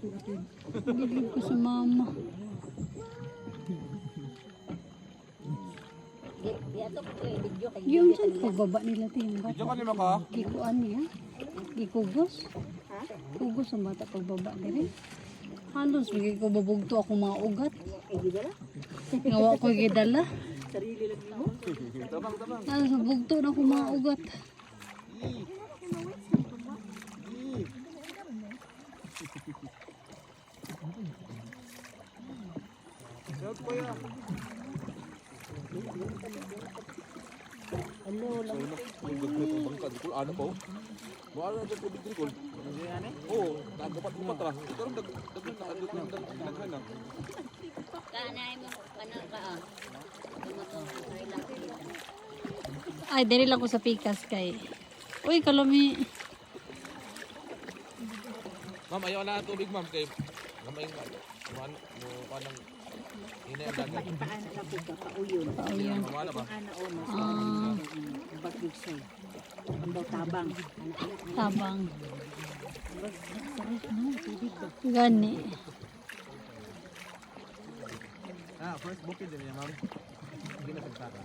Bilib ko sa mama. Yung saan pagbaba nila timba? Diyan ka nila ka? Gikuan niya? Gikugos? Kugos ang bata pagbaba nila. Halos, bigay ko babugto ako mga ugat. Ngawa ko gidala. Halos, babugto na ako mga ugat. Help ko ya. Hello, So, nagagawin ang bangka. Dito, ano po? Mahal na dyan po dito, Nicole. Oo, dapat ra. Ito rin, daghan na. Kanay mo, kanang ka ah. ay, dali lang ko sa pikas kay. Uy, kalami. Ma'am, ayaw na ang tubig, ma'am. Kay, gamay nga. Panang, ina yung dagat. Paano na po ka, pauyon. Pauyon. Mamala ba? Ano ono, Ah, bagyog say. Ang daw tabang. tabang. Sarap no, tubig ba? Gani. First bukid din niya, ma'am. Hindi na sagsara.